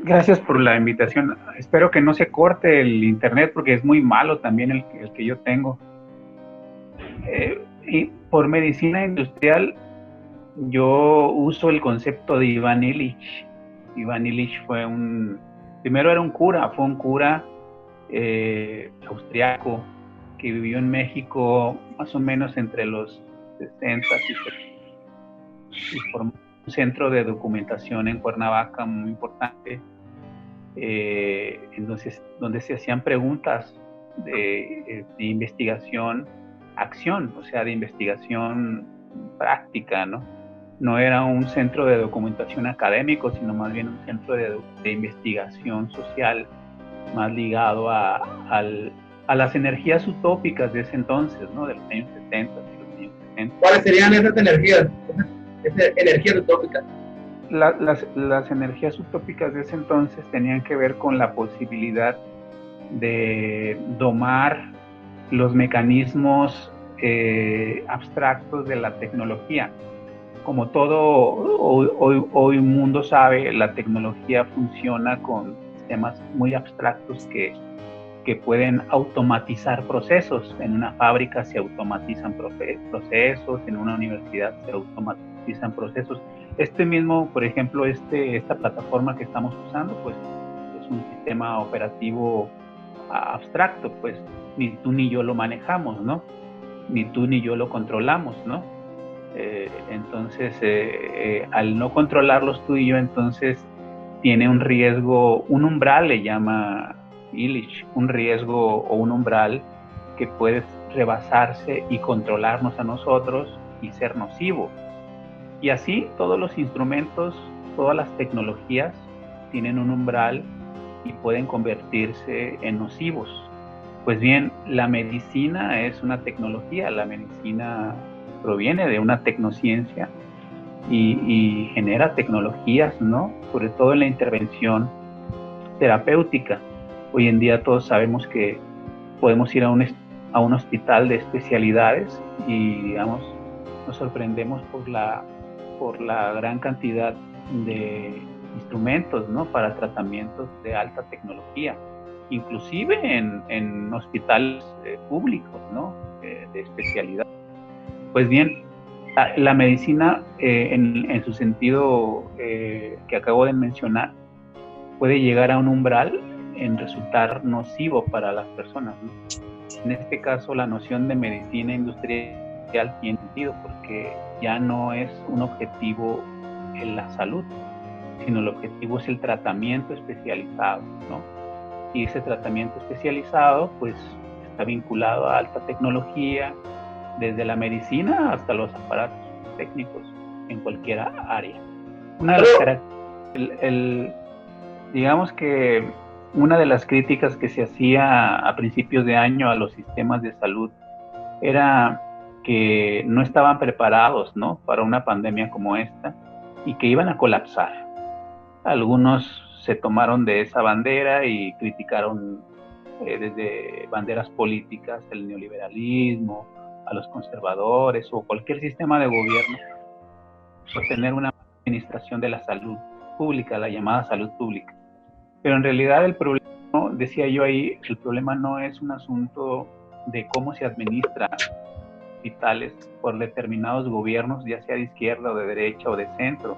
Gracias por la invitación. Espero que no se corte el internet porque es muy malo también el que yo tengo. Y por medicina industrial, yo uso el concepto de Ivan Illich. Ivan Illich primero era un cura, fue un cura austriaco que vivió en México más o menos entre los 60 y 70 y formó un centro de documentación en Cuernavaca muy importante, entonces, donde se hacían preguntas de investigación, acción, o sea, de investigación práctica, ¿no? No era un centro de documentación académico, sino más bien un centro de investigación social, más ligado a las energías utópicas de ese entonces, ¿no? De los años 70 y los años 70. ¿Cuáles serían esas energías? Esas energías utópicas. Las energías utópicas de ese entonces tenían que ver con la posibilidad de domar los mecanismos abstractos de la tecnología. Como todo hoy mundo sabe, la tecnología funciona con sistemas muy abstractos que pueden automatizar procesos. En una fábrica se automatizan procesos, en una universidad se automatizan procesos. Mismo, por ejemplo, esta plataforma que estamos usando, pues es un sistema operativo abstracto, pues ni tú ni yo lo manejamos, ¿no? Ni tú ni yo lo controlamos, ¿no? Entonces, al no controlarlos tú y yo, entonces tiene un riesgo, un umbral le llama Illich, un riesgo o un umbral que puede rebasarse y controlarnos a nosotros y ser nocivo. Y así todos los instrumentos, todas las tecnologías tienen un umbral y pueden convertirse en nocivos. Pues bien, la medicina es una tecnología, la medicina proviene de una tecnociencia y genera tecnologías, ¿no? Sobre todo en la intervención terapéutica. Hoy en día todos sabemos que podemos ir a un hospital de especialidades y, digamos, nos sorprendemos por la gran cantidad de instrumentos, ¿no? Para tratamientos de alta tecnología, inclusive en hospitales públicos, ¿no? De especialidad. Pues bien, la medicina en su sentido que acabo de mencionar puede llegar a un umbral en resultar nocivo para las personas, ¿no? En este caso, la noción de medicina industrial tiene sentido porque ya no es un objetivo en la salud, sino el objetivo es el tratamiento especializado, ¿no? Y ese tratamiento especializado, pues, está vinculado a alta tecnología, desde la medicina hasta los aparatos técnicos, en cualquier área. Una de las digamos que una de las críticas que se hacía a principios de año a los sistemas de salud era que no estaban preparados, ¿no? Para una pandemia como esta y que iban a colapsar. Algunos se tomaron de esa bandera y criticaron desde banderas políticas el neoliberalismo, a los conservadores o cualquier sistema de gobierno por tener una administración de la salud pública, la llamada salud pública. Pero en realidad el problema, ¿no? Decía yo ahí, el problema no es un asunto de cómo se administra hospitales por determinados gobiernos, ya sea de izquierda o de derecha o de centro,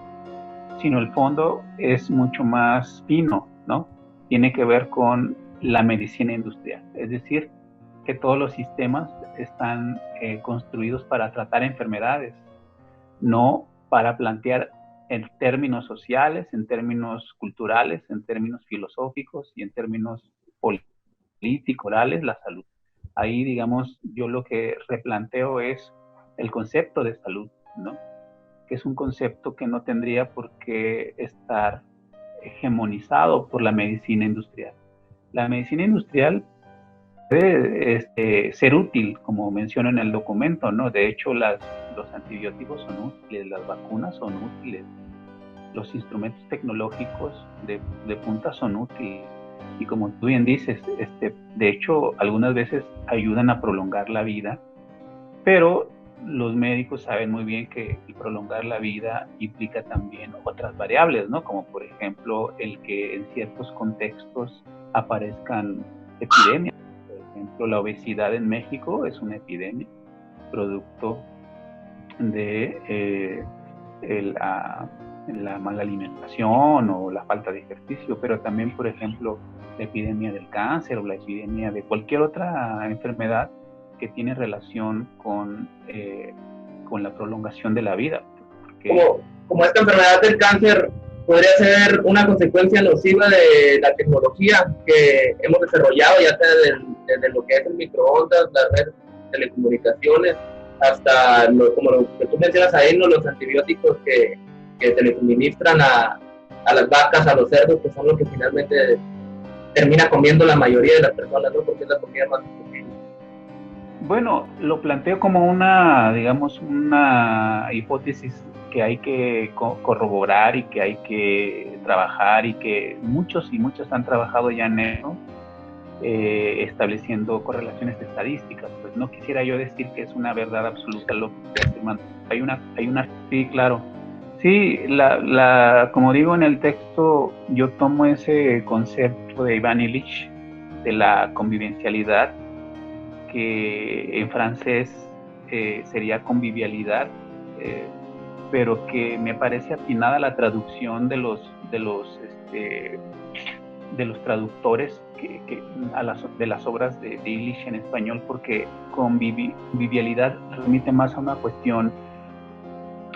sino el fondo es mucho más fino, ¿no? Tiene que ver con la medicina industrial, es decir, que todos los sistemas están construidos para tratar enfermedades, no para plantear en términos sociales, en términos culturales, en términos filosóficos y en términos políticos, orales, la salud. Ahí, digamos, yo lo que replanteo es el concepto de salud, ¿no? Que es un concepto que no tendría por qué estar hegemonizado por la medicina industrial. La medicina industrial puede ser útil, como menciono en el documento, ¿no? De hecho, los antibióticos son útiles, las vacunas son útiles, los instrumentos tecnológicos de punta son útiles. Y como tú bien dices, de hecho, algunas veces ayudan a prolongar la vida, pero los médicos saben muy bien que el prolongar la vida implica también otras variables, ¿no? Como por ejemplo el que en ciertos contextos aparezcan epidemias. Por ejemplo, la obesidad en México es una epidemia producto de la mala alimentación o la falta de ejercicio, pero también, por ejemplo, la epidemia del cáncer o la epidemia de cualquier otra enfermedad que tiene relación con la prolongación de la vida. Porque... como esta enfermedad del cáncer podría ser una consecuencia nociva de la tecnología que hemos desarrollado, ya sea desde lo que es el microondas, las redes de telecomunicaciones, hasta como lo que tú mencionas ahí, ¿no? Los antibióticos que se le suministran a las vacas, a los cerdos, que son los que finalmente termina comiendo la mayoría de las personas, ¿no? Porque es la comida más posible. Bueno, lo planteo como una hipótesis que hay que corroborar y que hay que trabajar, y que muchos y muchas han trabajado ya en eso, estableciendo correlaciones estadísticas. Pues no quisiera yo decir que es una verdad absoluta lo que estoy afirmando. Sí, claro. Sí, como digo en el texto, yo tomo ese concepto de Ivan Illich de la convivencialidad, que en francés sería convivialidad, pero que me parece atinada la traducción de los traductores de las obras de Illich en español, porque convivialidad remite más a una cuestión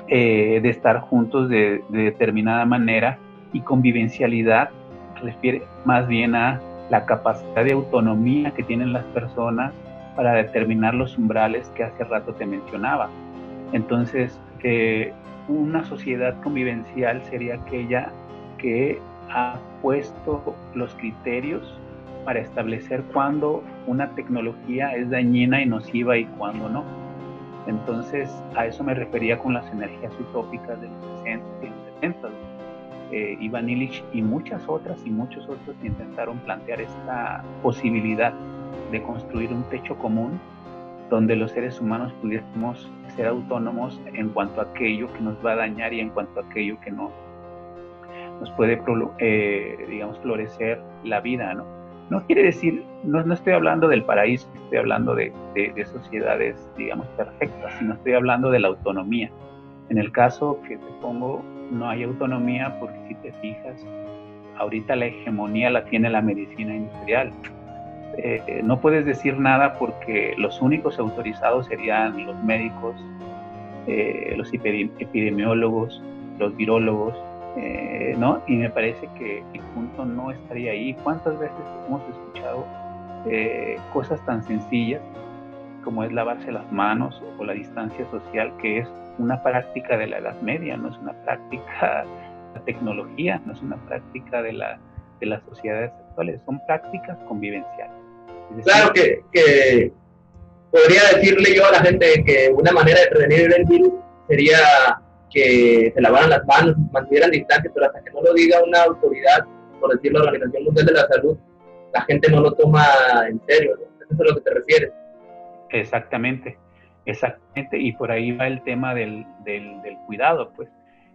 de estar juntos de determinada manera, y convivencialidad refiere más bien a la capacidad de autonomía que tienen las personas para determinar los umbrales que hace rato te mencionaba. Entonces, una sociedad convivencial sería aquella que ha puesto los criterios para establecer cuándo una tecnología es dañina y nociva y cuándo no. Entonces, a eso me refería con las energías utópicas de los 60 y los 70. Ivan Illich y muchos otros intentaron plantear esta posibilidad de construir un techo común donde los seres humanos pudiésemos ser autónomos en cuanto a aquello que nos va a dañar y en cuanto a aquello que no nos puede, florecer la vida, ¿no? No quiere decir, no estoy hablando del paraíso, estoy hablando de sociedades, digamos, perfectas, sino estoy hablando de la autonomía. En el caso que te pongo, no hay autonomía porque, si te fijas, ahorita la hegemonía la tiene la medicina industrial. No puedes decir nada porque los únicos autorizados serían los médicos, los epidemiólogos, los virólogos, ¿no? Y me parece que el punto no estaría ahí. ¿Cuántas veces hemos escuchado cosas tan sencillas como es lavarse las manos o la distancia social, que es una práctica de la Edad Media, no es una práctica de la tecnología, no es una práctica de las sociedades actuales, son prácticas convivenciales? Es decir, claro que podría decirle yo a la gente que una manera de prevenir el virus sería que se lavaran las manos, mantuvieran distancia, pero hasta que no lo diga una autoridad, por decirlo, la Organización Mundial de la Salud, la gente no lo toma en serio, ¿no? Eso es a lo que te refieres. Exactamente, y por ahí va el tema del cuidado, pues.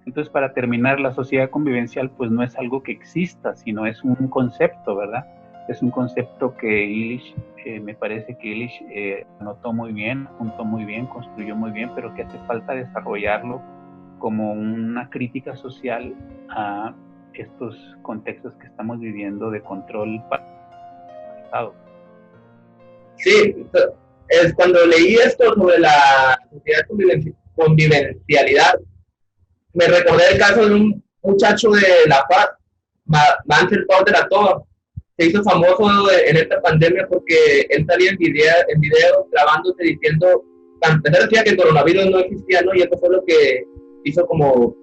Entonces, para terminar, la sociedad convivencial pues no es algo que exista, sino es un concepto, ¿verdad? Es un concepto que Illich, me parece que Illich anotó muy bien, apuntó muy bien, construyó muy bien, pero que hace falta desarrollarlo como una crítica social a estos contextos que estamos viviendo de control paralizado. Sí, es cuando leí esto sobre la sociedad convivencialidad, me recordé el caso de un muchacho de La Paz, Mansell Pau de la Toba. Se hizo famoso en esta pandemia porque él salía en video grabándose diciendo, para empezar decía que el coronavirus no existía, ¿no? Y eso fue lo que hizo como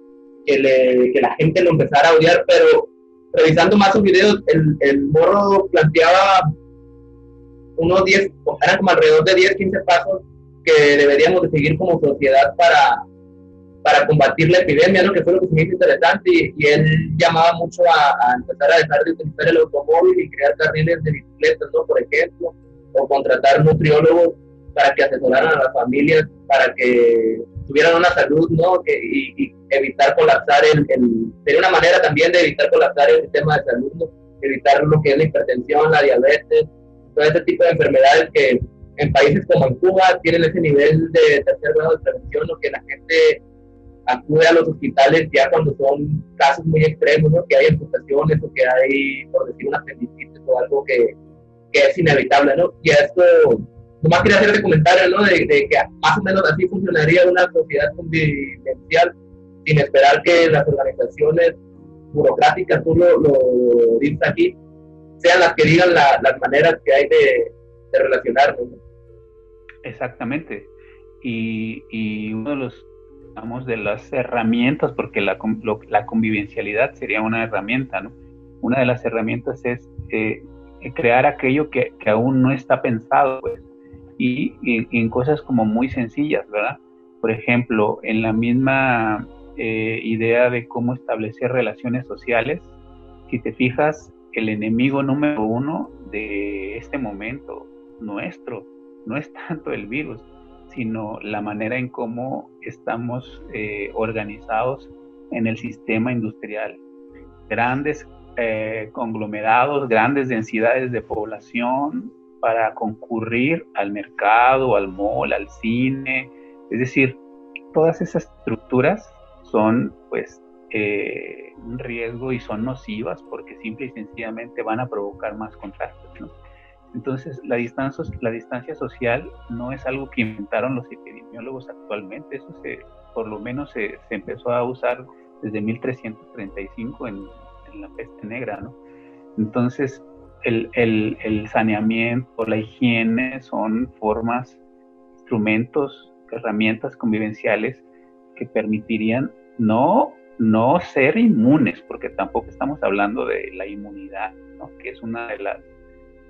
que la gente lo empezara a odiar, pero revisando más sus videos, el morro planteaba unos 10, eran como alrededor de 10, 15 pasos que deberíamos de seguir como sociedad para combatir la epidemia, ¿no? Que fue lo que se me hizo interesante, y él llamaba mucho a empezar a dejar de utilizar el automóvil y crear carriles de bicicletas, ¿no? Por ejemplo, o contratar nutriólogos para que asesoraran a las familias, para que tuvieran una salud, ¿no? Y evitar colapsar sería una manera también de evitar colapsar el sistema de salud, ¿no? Evitar lo que es la hipertensión, la diabetes, todo ese tipo de enfermedades que en países como en Cuba tienen ese nivel de tercer grado de prevención, ¿no? Que la gente acude a los hospitales ya cuando son casos muy extremos, ¿no? Que hay amputaciones o que hay, por decir, una apendicitis o algo que es inevitable, ¿no? Y esto, nomás quería hacer este comentario, ¿no? De que más o menos así funcionaría una sociedad convivencial, sin esperar que las organizaciones burocráticas, tú lo dices aquí, sean las que digan las maneras que hay de relacionarnos, ¿no? Exactamente. Y uno de los, digamos, de las herramientas, porque la convivencialidad sería una herramienta, ¿no? Una de las herramientas es crear aquello que aún no está pensado, pues, y en cosas como muy sencillas, ¿verdad? Por ejemplo, en la misma idea de cómo establecer relaciones sociales, si te fijas, el enemigo número uno de este momento nuestro no es tanto el virus, sino la manera en cómo estamos organizados en el sistema industrial. Grandes conglomerados, grandes densidades de población para concurrir al mercado, al mall, al cine. Es decir, todas esas estructuras son, pues, un riesgo y son nocivas porque simple y sencillamente van a provocar más contagios, ¿no? Entonces, la distancia social no es algo que inventaron los epidemiólogos actualmente. Eso por lo menos se empezó a usar desde 1335 en la peste negra, ¿no? Entonces, el saneamiento, la higiene son formas, instrumentos, herramientas convivenciales que permitirían no ser inmunes, porque tampoco estamos hablando de la inmunidad, ¿no? Que es una de las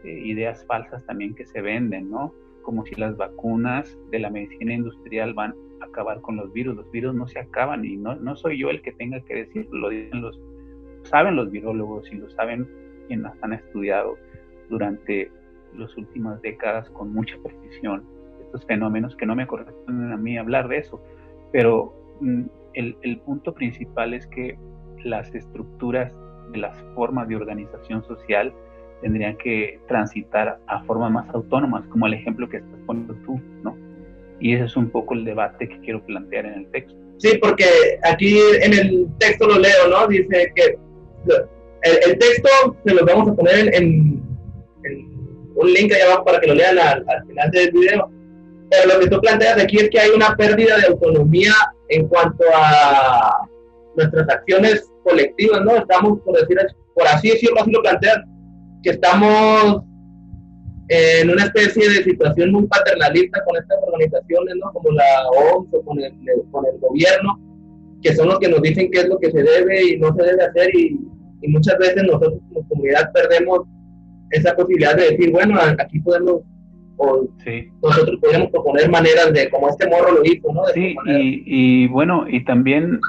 ideas falsas también que se venden, ¿no? Como si las vacunas de la medicina industrial van a acabar con los virus. Los virus no se acaban y no soy yo el que tenga que decirlo, lo dicen saben los virólogos y lo saben quienes han estudiado durante las últimas décadas con mucha precisión estos fenómenos, que no me corresponden a mí hablar de eso, pero el punto principal es que las estructuras de las formas de organización social tendrían que transitar a formas más autónomas, como el ejemplo que estás poniendo tú, ¿no? Y ese es un poco el debate que quiero plantear en el texto. Sí, porque aquí en el texto lo leo, ¿no? Dice que el texto se lo vamos a poner en un link allá abajo para que lo lean al final del video. Pero lo que tú planteas aquí es que hay una pérdida de autonomía en cuanto a nuestras acciones colectivas, ¿no? Estamos, por así decirlo, así lo plantean, que estamos en una especie de situación muy paternalista con estas organizaciones, ¿no? Como la OMS o con el gobierno, que son los que nos dicen qué es lo que se debe y no se debe hacer, y muchas veces nosotros como comunidad perdemos esa posibilidad de decir, bueno, aquí podemos, o sí, nosotros podemos proponer maneras de, como este morro lo hizo, ¿no? Sí, y bueno, y también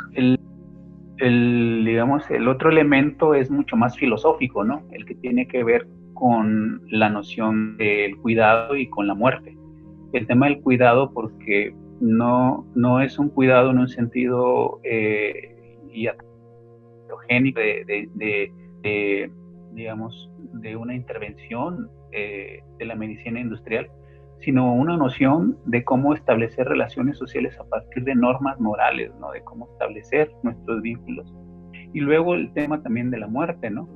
digamos, el otro elemento es mucho más filosófico, ¿no? El que tiene que ver con la noción del cuidado y con la muerte. El tema del cuidado, porque no es un cuidado en un sentido iatrogénico digamos, de una intervención de la medicina industrial, sino una noción de cómo establecer relaciones sociales a partir de normas morales, ¿no? De cómo establecer nuestros vínculos. Y luego el tema también de la muerte, ¿no?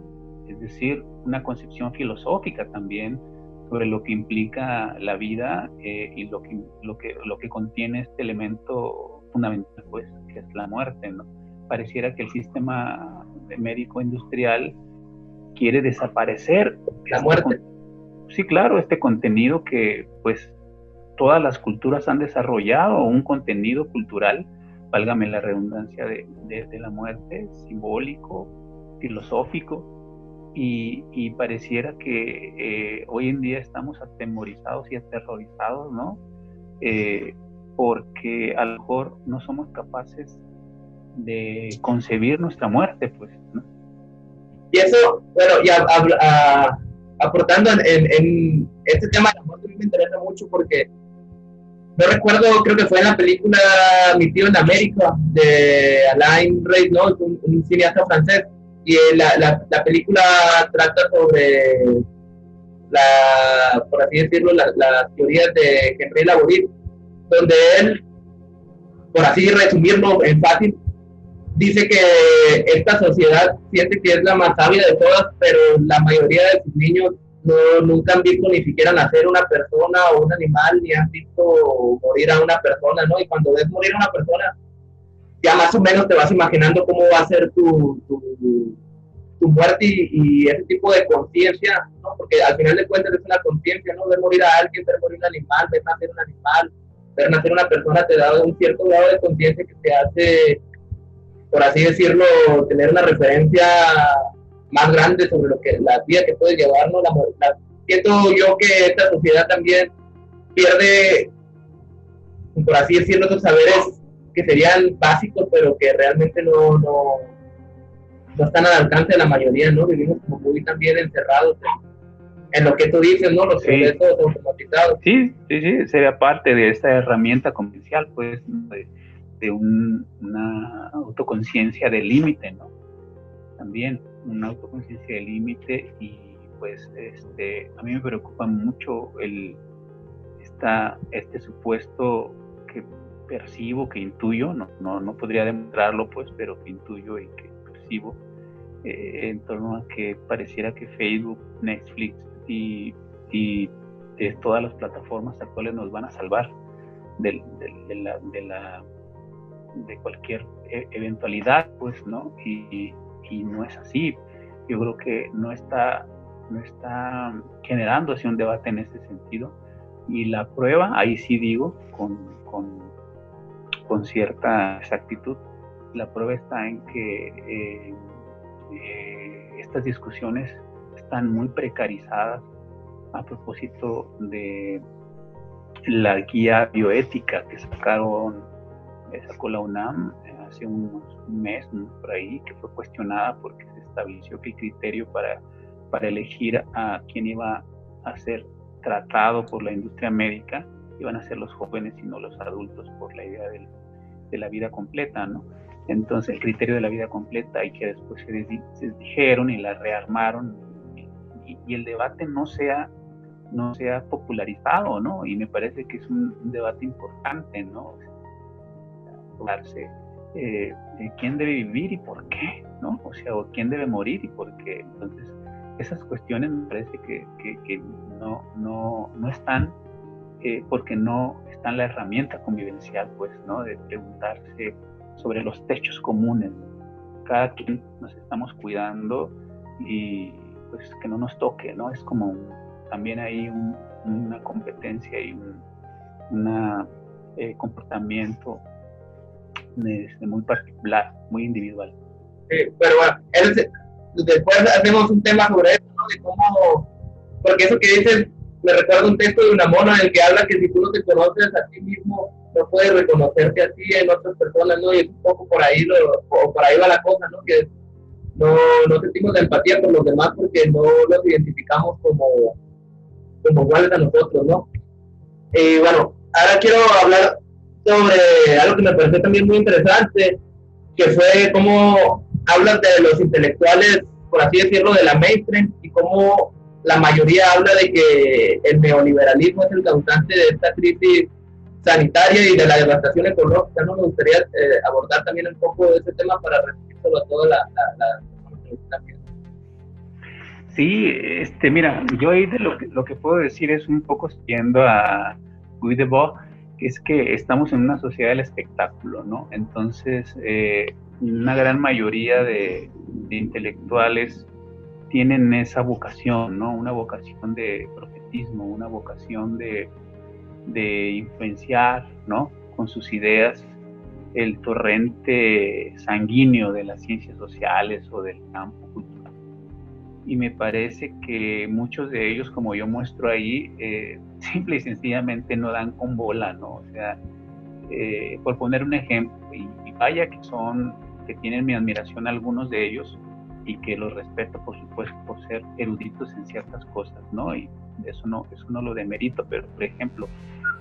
Es decir, una concepción filosófica también sobre lo que implica la vida y lo que contiene este elemento fundamental, pues, que es la muerte, ¿no? Pareciera que el sistema médico industrial quiere desaparecer la muerte. Sí, claro, este contenido que, pues, todas las culturas han desarrollado, un contenido cultural, válgame la redundancia de la muerte, simbólico, filosófico, y pareciera que hoy en día estamos atemorizados y aterrorizados, ¿no? Porque a lo mejor no somos capaces de concebir nuestra muerte, pues, ¿no? Y eso, bueno, ya aportando en este tema de la muerte, me interesa mucho porque no recuerdo, creo que fue en la película Mi tío en América, de Alain Reis, ¿no? Un cineasta francés, y la película trata sobre, por así decirlo, las teorías de Henri Laborit, donde él, por así resumirlo en fácil, dice que esta sociedad siente que es la más sabia de todas, pero la mayoría de sus niños nunca han visto ni siquiera nacer una persona o un animal, ni han visto morir a una persona, ¿no? Y cuando ves morir a una persona, ya más o menos te vas imaginando cómo va a ser tu muerte y ese tipo de conciencia, ¿no? Porque al final de cuentas es una conciencia, ¿no? Ver morir a alguien, ver morir un animal, ver nacer un animal, ver nacer una persona te da un cierto grado de conciencia que te hace, por así decirlo, tener una referencia más grande sobre lo que la vida que puede llevar, ¿no? Siento yo que esta sociedad también pierde, por así decirlo, esos saberes que serían básicos, pero que realmente no están al alcance de la mayoría, ¿no? Vivimos como muy también encerrados en lo que tú dices, ¿no? Los procesos automatizados. Sí, sería parte de esta herramienta comercial, pues, ¿no? de una autoconciencia del límite, ¿no? También una autoconciencia del límite, y pues a mí me preocupa mucho este supuesto que percibo, que intuyo, no podría demostrarlo, pues, pero que intuyo y que percibo en torno a que pareciera que Facebook, Netflix y todas las plataformas actuales nos van a salvar de cualquier eventualidad, pues, ¿no? Y no es así. Yo creo que no está generándose un debate en ese sentido, y la prueba, ahí sí digo, con cierta exactitud, la prueba está en que estas discusiones están muy precarizadas a propósito de la guía bioética que sacó la UNAM hace un mes, por ahí, que fue cuestionada porque se estableció que el criterio para elegir a quién iba a ser tratado por la industria médica iban a ser los jóvenes y no los adultos, por la idea de la vida completa, ¿no? Entonces el criterio de la vida completa, y que después se dijeron y la rearmaron, y el debate no se ha popularizado, ¿no? Y me parece que es un debate importante, ¿no? Hablarse quién debe vivir y por qué, ¿no? O sea, o quién debe morir y por qué. Entonces, esas cuestiones me parece que no están, porque no está la herramienta convivencial, pues, ¿no? De preguntarse sobre los techos comunes. Cada quien nos estamos cuidando, y pues que no nos toque, ¿no? Es como también hay una competencia y un comportamiento muy particular, muy individual. Sí, pero bueno, después hacemos un tema sobre eso, ¿no? De cómo, porque eso que dices, me recuerda un texto de Unamuno en el que habla que si tú no te conoces a ti mismo, no puedes reconocerte a ti en otras personas, ¿no? Y es un poco por ahí va la cosa, ¿no? Que no sentimos la empatía por los demás porque no los identificamos como iguales a nosotros, ¿no? Y bueno, ahora quiero hablar sobre algo que me pareció también muy interesante, que fue cómo hablas de los intelectuales, por así decirlo, de la mainstream, y cómo la mayoría habla de que el neoliberalismo es el causante de esta crisis sanitaria y de la devastación ecológica, ¿no? Me gustaría abordar también un poco de ese tema para referírselo a toda la Sí, mira, yo ahí de lo que puedo decir es un poco siguiendo a Guy Debord, que es que estamos en una sociedad del espectáculo, ¿no? Entonces, una gran mayoría de intelectuales tienen esa vocación, ¿no? Una vocación de profetismo, una vocación de influenciar, ¿no? Con sus ideas el torrente sanguíneo de las ciencias sociales o del campo cultural. Y me parece que muchos de ellos, como yo muestro ahí, simple y sencillamente no dan con bola, ¿no? O sea, por poner un ejemplo, y vaya que tienen mi admiración algunos de ellos, y que los respeto, por supuesto, por ser eruditos en ciertas cosas, ¿no? Y eso no lo demerito, pero, por ejemplo,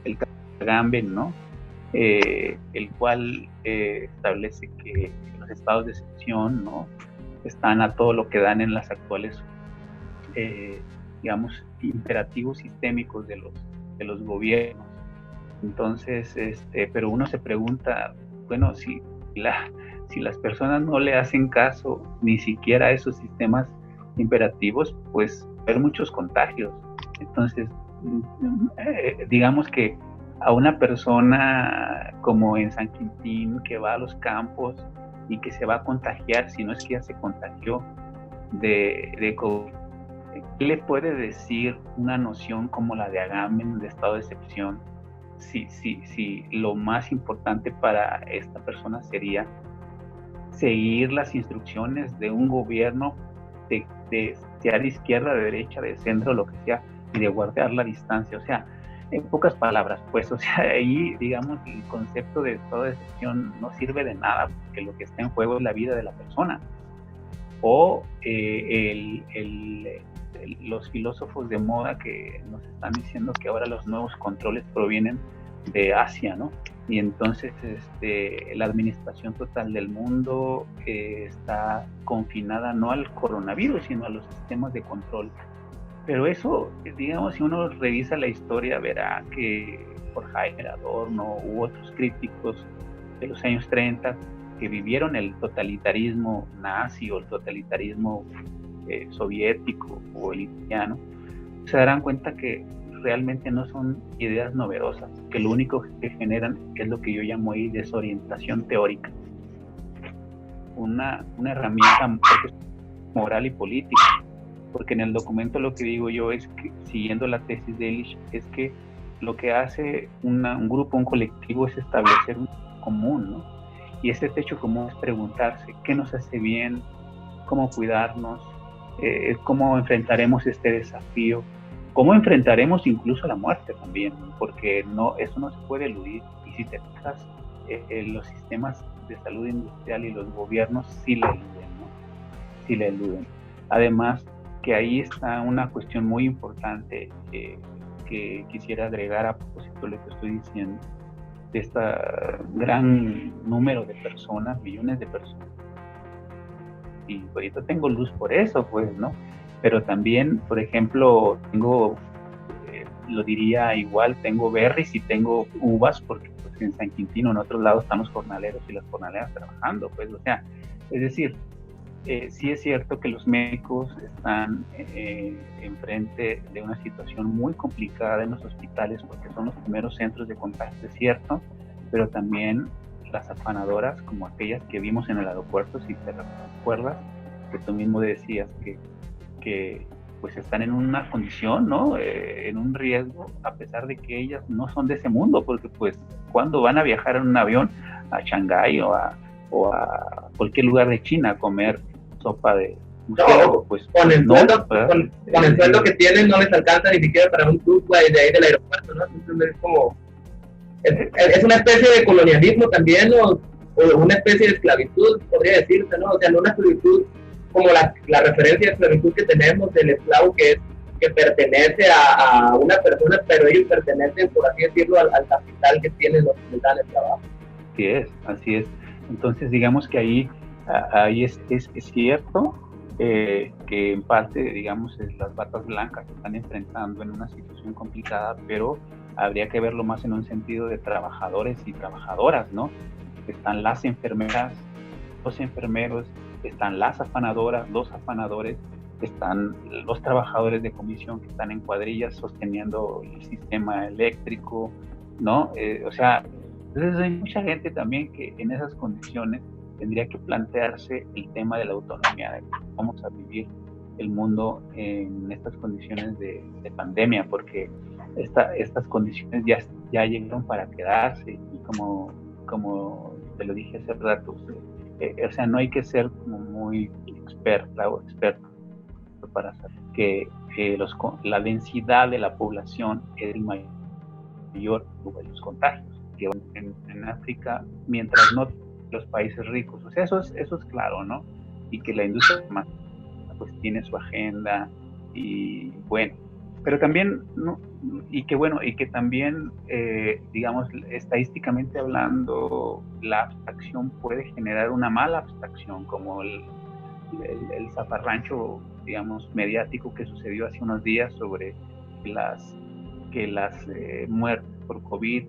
el caso Agamben, ¿no? El cual establece que los estados de excepción, ¿no?, están a todo lo que dan en las actuales, digamos, imperativos sistémicos de los gobiernos. Entonces, pero uno se pregunta, bueno, si las personas no le hacen caso ni siquiera a esos sistemas imperativos, pues va a haber muchos contagios. Entonces, digamos que a una persona como en San Quintín, que va a los campos y que se va a contagiar, si no es que ya se contagió de COVID, ¿qué le puede decir una noción como la de Agamben, de estado de excepción? Si lo más importante para esta persona sería seguir las instrucciones de un gobierno, sea de izquierda, de derecha, de centro, lo que sea, y de guardar la distancia. O sea, en pocas palabras, pues, o sea, ahí, digamos, el concepto de estado de excepción no sirve de nada, porque lo que está en juego es la vida de la persona. O los filósofos de moda que nos están diciendo que ahora los nuevos controles provienen de Asia, ¿no? Y entonces la administración total del mundo está confinada no al coronavirus, sino a los sistemas de control. Pero eso, digamos, si uno revisa la historia, verá que Horkheimer, Adorno u otros críticos de los años 30 que vivieron el totalitarismo nazi o el totalitarismo soviético o el italiano, se darán cuenta que realmente no son ideas novedosas, que lo único que generan es lo que yo llamo ahí desorientación teórica, una herramienta moral y política, porque en el documento lo que digo yo es que, siguiendo la tesis de Ehrlich, es que lo que hace un grupo, un colectivo, es establecer un común, ¿no? Y ese techo común es preguntarse qué nos hace bien, cómo cuidarnos, cómo enfrentaremos este desafío, cómo enfrentaremos incluso la muerte también, porque eso no se puede eludir. Y si te fijas, los sistemas de salud industrial y los gobiernos sí le eluden, ¿no? Sí le eluden. Además, que ahí está una cuestión muy importante que quisiera agregar a propósito de lo que estoy diciendo, de este gran número de personas, millones de personas. Y ahorita tengo luz por eso, pues, ¿no? Pero también, por ejemplo, tengo, lo diría igual, tengo berries y tengo uvas, porque pues, en San Quintín o en otros lados están los jornaleros y las jornaleras trabajando, pues, o sea, es decir, sí es cierto que los médicos están enfrente de una situación muy complicada en los hospitales, porque son los primeros centros de contagio, es cierto, pero también las afanadoras, como aquellas que vimos en el aeropuerto, si te recuerdas, que tú mismo decías que pues están en una condición, ¿no? En un riesgo, a pesar de que ellas no son de ese mundo, porque pues cuando van a viajar en un avión a Shanghái o a cualquier lugar de China a comer sopa de murciélago, pues con el sueldo, con el sueldo que tienen no les alcanza ni siquiera para un tour de ahí del aeropuerto, ¿no? Entonces es como es una especie de colonialismo también, o una especie de esclavitud, podría decirse, ¿no? O sea, no una esclavitud como la referencia de esclavitud que tenemos del esclavo, que pertenece a una persona, pero ellos pertenecen, por así decirlo, al capital que tienen los que les dan el trabajo. Así es. Entonces, digamos que ahí es cierto que en parte, digamos, las batas blancas se están enfrentando en una situación complicada, pero habría que verlo más en un sentido de trabajadores y trabajadoras, ¿no? Están las enfermeras, los enfermeros, están las afanadoras, los afanadores, están los trabajadores de comisión que están en cuadrillas sosteniendo el sistema eléctrico, ¿no? O sea, entonces hay mucha gente también que en esas condiciones tendría que plantearse el tema de la autonomía, de cómo vamos a vivir el mundo en estas condiciones de pandemia, porque estas condiciones ya llegaron para quedarse, y como te lo dije hace rato, o sea, no hay que ser como muy experto para saber que la densidad de la población es el mayor de los contagios que en África, mientras no los países ricos. O sea, eso es claro, ¿no? Y que la industria pues tiene su agenda y bueno, pero también, ¿no? Y que también, digamos, estadísticamente hablando, la abstracción puede generar una mala abstracción, como el zafarrancho, digamos, mediático que sucedió hace unos días sobre que las muertes por COVID,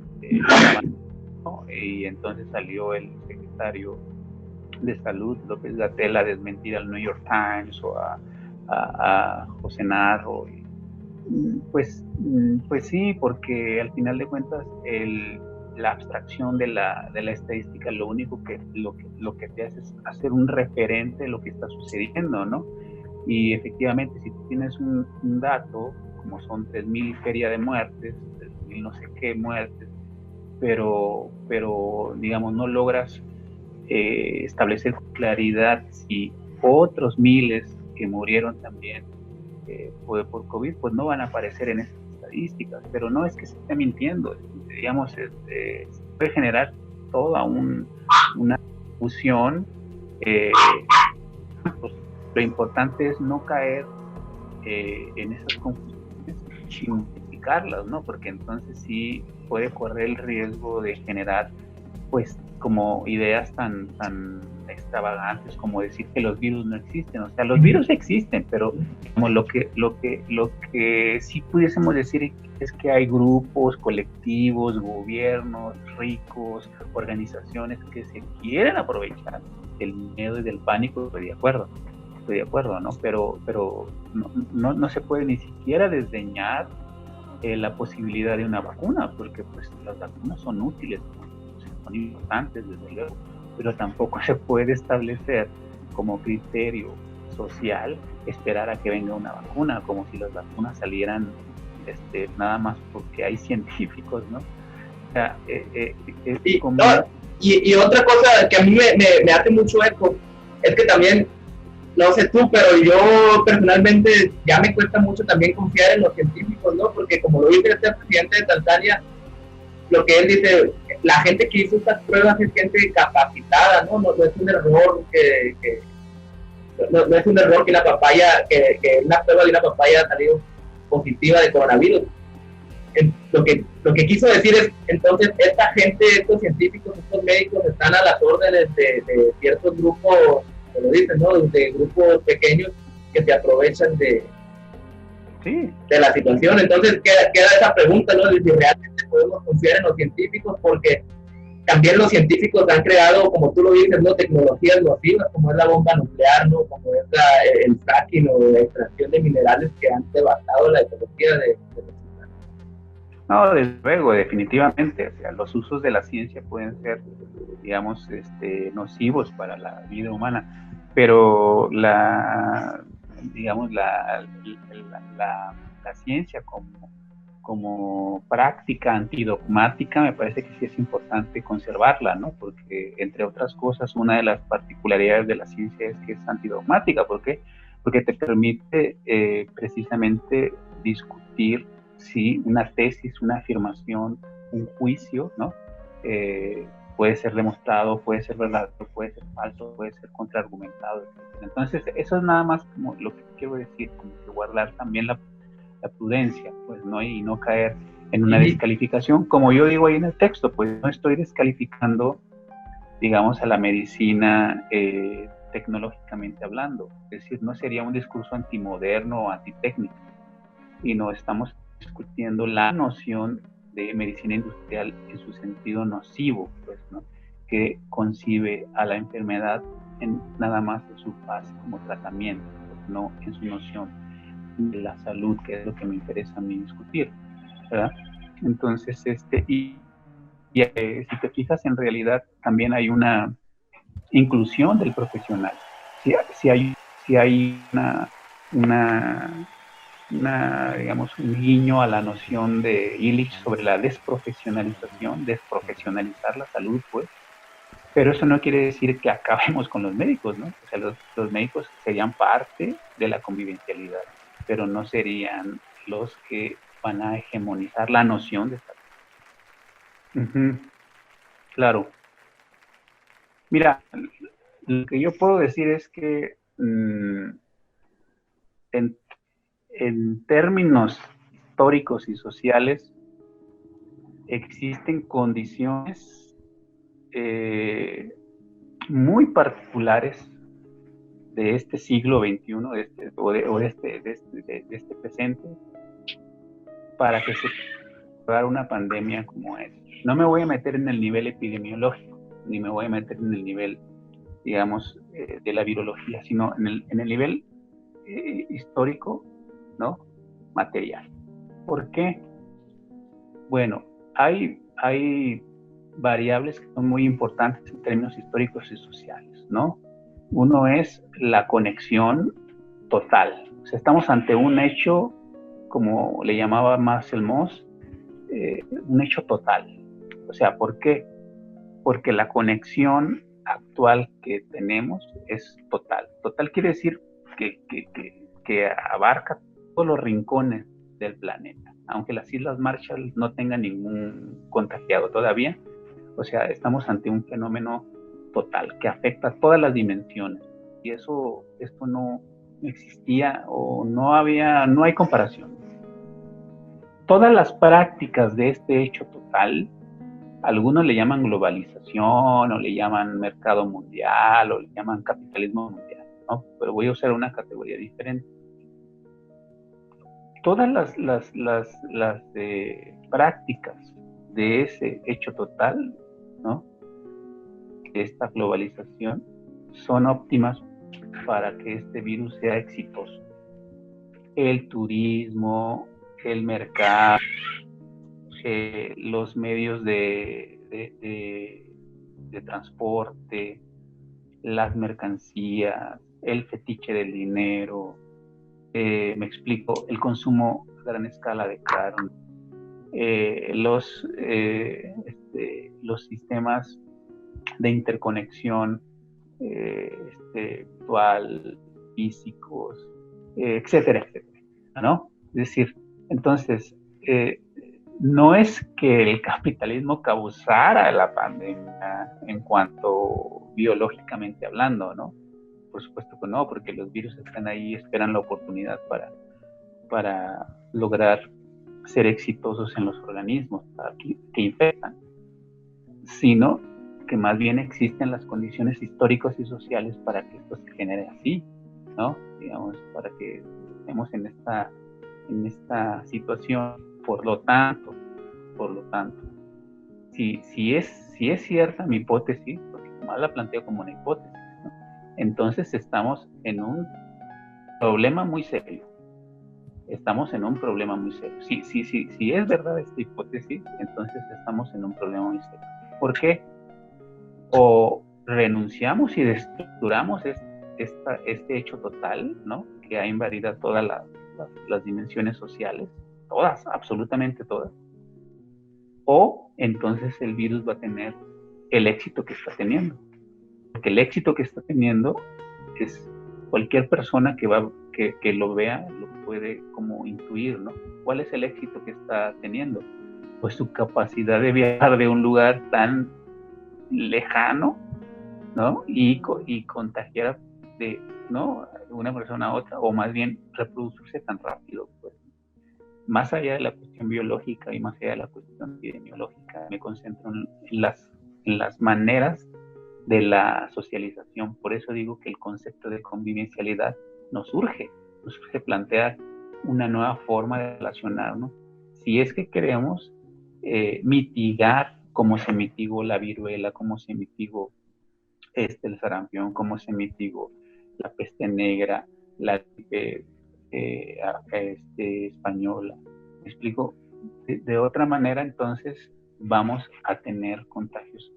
¿no? Y entonces salió el secretario de Salud, López Gatell, a desmentir al New York Times o a José Narro. Pues sí, porque al final de cuentas la abstracción de la estadística lo único lo que te hace es hacer un referente de lo que está sucediendo, ¿no? Y efectivamente, si tú tienes un dato, como son 3.000 feria de muertes, 3.000 no sé qué muertes, pero digamos, no logras establecer con claridad si otros miles que murieron también por COVID, pues no van a aparecer en esas estadísticas, pero no es que se esté mintiendo, digamos, se puede generar toda una confusión. Pues, lo importante es no caer en esas confusiones y multiplicarlas, ¿no? Porque entonces sí puede correr el riesgo de generar, pues, como ideas tan extravagantes como decir que los virus no existen. O sea, los virus existen, pero como lo que sí pudiésemos decir es que hay grupos, colectivos, gobiernos, ricos, organizaciones que se quieren aprovechar del miedo y del pánico. Estoy de acuerdo, ¿no? Pero no se puede ni siquiera desdeñar la posibilidad de una vacuna, porque pues las vacunas son útiles, son importantes desde luego, pero tampoco se puede establecer como criterio social esperar a que venga una vacuna, como si las vacunas salieran nada más porque hay científicos, ¿no? O sea, y otra cosa que a mí me hace mucho eco es que también, no sé tú, pero yo personalmente ya me cuesta mucho también confiar en los científicos, ¿no? Porque como lo dice este presidente de Tanzania, lo que él dice, la gente que hizo estas pruebas es gente capacitada, ¿no? No es un error no es un error que una prueba de una papaya ha salido positiva de coronavirus. Lo que quiso decir es, entonces, esta gente, estos científicos, estos médicos están a las órdenes de ciertos grupos, como dicen, ¿no? De grupos pequeños que se aprovechan de la situación. Entonces queda esa pregunta, ¿no? De si realmente podemos confiar en los científicos, porque también los científicos han creado, como tú lo dices, ¿no? Tecnologías nocivas, como es la bomba nuclear, ¿no? Como es el fracking o la extracción de minerales que han devastado la ecología de No, desde luego, definitivamente. O sea, los usos de la ciencia pueden ser, digamos, nocivos para la vida humana, pero digamos, la ciencia como práctica antidogmática, me parece que sí es importante conservarla, ¿no? Porque, entre otras cosas, una de las particularidades de la ciencia es que es antidogmática. ¿Por qué? Porque te permite precisamente discutir si una tesis, una afirmación, un juicio, ¿no? Puede ser demostrado, puede ser verdadero, puede ser falso, puede ser contraargumentado, etc. Entonces, eso es nada más como lo que quiero decir, como que guardar también la prudencia, pues, ¿no? Y no caer en una descalificación, como yo digo ahí en el texto, pues no estoy descalificando, digamos, a la medicina tecnológicamente hablando, es decir, no sería un discurso antimoderno o antitécnico, y no estamos discutiendo la noción de medicina industrial en su sentido nocivo, pues, ¿no? Que concibe a la enfermedad nada más en su fase como tratamiento, pues, no en su noción de la salud, que es lo que me interesa a mí discutir, ¿verdad? Entonces, si te fijas, en realidad también hay una inclusión del profesional. Si hay digamos, un guiño a la noción de Illich sobre la desprofesionalizar la salud, pues, pero eso no quiere decir que acabemos con los médicos, ¿no? O sea, los médicos serían parte de la convivencialidad, pero no serían los que van a hegemonizar la noción de salud. Claro. Mira, lo que yo puedo decir es que en términos históricos y sociales existen condiciones muy particulares de este siglo XXI, de este presente, para que se pueda dar una pandemia como esta. No me voy a meter en el nivel epidemiológico, ni me voy a meter en el nivel, digamos, de la virología, sino en el nivel histórico, ¿no? Material. ¿Por qué? Bueno, hay variables que son muy importantes en términos históricos y sociales, ¿no? Uno es la conexión total. O sea, estamos ante un hecho, como le llamaba Marcel Mauss, un hecho total. O sea, ¿por qué? Porque la conexión actual que tenemos es total. Total quiere decir que abarca todos los rincones del planeta. Aunque las Islas Marshall no tengan ningún contagiado todavía, o sea, estamos ante un fenómeno total que afecta a todas las dimensiones. Y esto no existía o no hay comparación. Todas las prácticas de este hecho total, algunos le llaman globalización, o le llaman mercado mundial, o le llaman capitalismo mundial, ¿no? Pero voy a usar una categoría diferente. Todas las prácticas de ese hecho total, ¿no? Esta globalización, son óptimas para que este virus sea exitoso. El turismo, el mercado, los medios de transporte, las mercancías, el fetiche del dinero, me explico, el consumo a gran escala de carne, los sistemas de interconexión virtual, físicos, etcétera, etcétera, ¿no? Es decir, entonces, no es que el capitalismo causara la pandemia en cuanto biológicamente hablando, ¿no? Por supuesto que no, porque los virus están ahí y esperan la oportunidad para lograr ser exitosos en los organismos que infectan, sino que más bien existen las condiciones históricas y sociales para que esto se genere así, ¿no? Digamos, para que estemos en esta situación. Por lo tanto, si es cierta mi hipótesis, porque más la planteo como una hipótesis, ¿no? Entonces estamos en un problema muy serio. Si es verdad esta hipótesis, entonces estamos en un problema muy serio. ¿Por qué? O renunciamos y destructuramos este hecho total, ¿no? Que ha invadido todas las dimensiones sociales, todas, absolutamente todas. O entonces el virus va a tener el éxito que está teniendo. Porque el éxito que está teniendo es cualquier persona que lo vea, lo puede como intuir, ¿no? ¿Cuál es el éxito que está teniendo? Pues su capacidad de viajar de un lugar tan lejano, ¿no? Y contagiar de, ¿no? una persona a otra, o más bien reproducirse tan rápido, pues. Más allá de la cuestión biológica y más allá de la cuestión epidemiológica, me concentro en las maneras de la socialización. Por eso digo que el concepto de convivencialidad nos urge plantear una nueva forma de relacionarnos, si es que queremos mitigar como se mitigó la viruela, como se mitigó el sarampión, como se mitigó la peste negra, la gripe española. ¿Me explico? De otra manera, entonces, vamos a tener contagios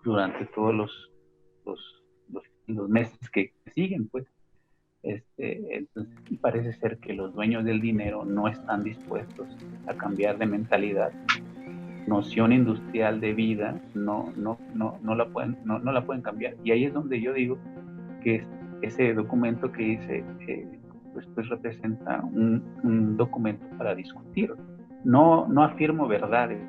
durante todos los meses que siguen, pues. Entonces, parece ser que los dueños del dinero no están dispuestos a cambiar de mentalidad. Noción industrial de vida no la pueden cambiar. Y ahí es donde yo digo que ese documento que hice pues representa un documento para discutir. No afirmo verdades,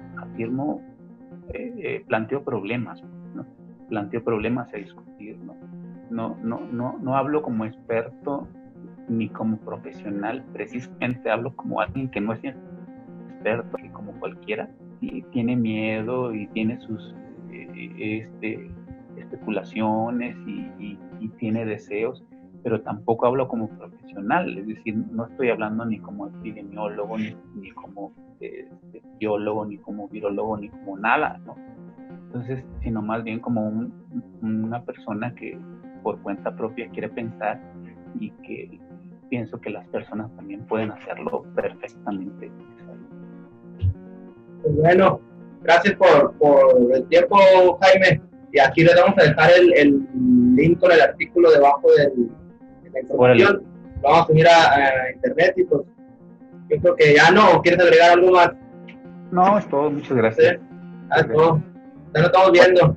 planteo problemas, ¿no? Planteo problemas a discutir, ¿no? No hablo como experto ni como profesional, precisamente hablo como alguien que no es experto, que como cualquiera, y tiene miedo y tiene sus especulaciones y tiene deseos, pero tampoco hablo como profesional, es decir, no estoy hablando ni como epidemiólogo, ni como biólogo, ni como virólogo, ni como nada, ¿no? Entonces, sino más bien como una persona que por cuenta propia quiere pensar y que pienso que las personas también pueden hacerlo perfectamente. Pues bueno, gracias por el tiempo, Jaime. Y aquí les vamos a dejar el link con el artículo debajo de la información. Lo vamos a subir a internet y pues yo creo que ya no. ¿Quieres agregar algo más? No, es todo. Muchas gracias. ¿Sí? Es todo. Ya lo estamos viendo.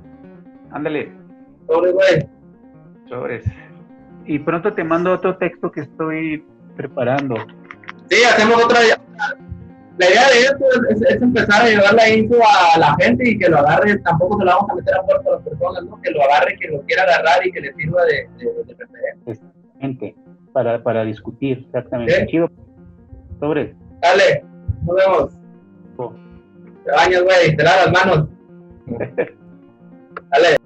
Ándale. Sobre, güey. Sobres. Y pronto te mando otro texto que estoy preparando. Sí, hacemos otra. La idea de esto es empezar a llevar la info a la gente y que lo agarre. Tampoco se lo vamos a meter a fuerza a las personas, ¿no? Que lo agarre quien lo quiera agarrar y que le sirva de referencia. Exactamente. Para discutir, exactamente. ¿Sí? Chido. Sobres. Dale, nos vemos. Oh. Te bañas, güey, te lavas las manos. Dale.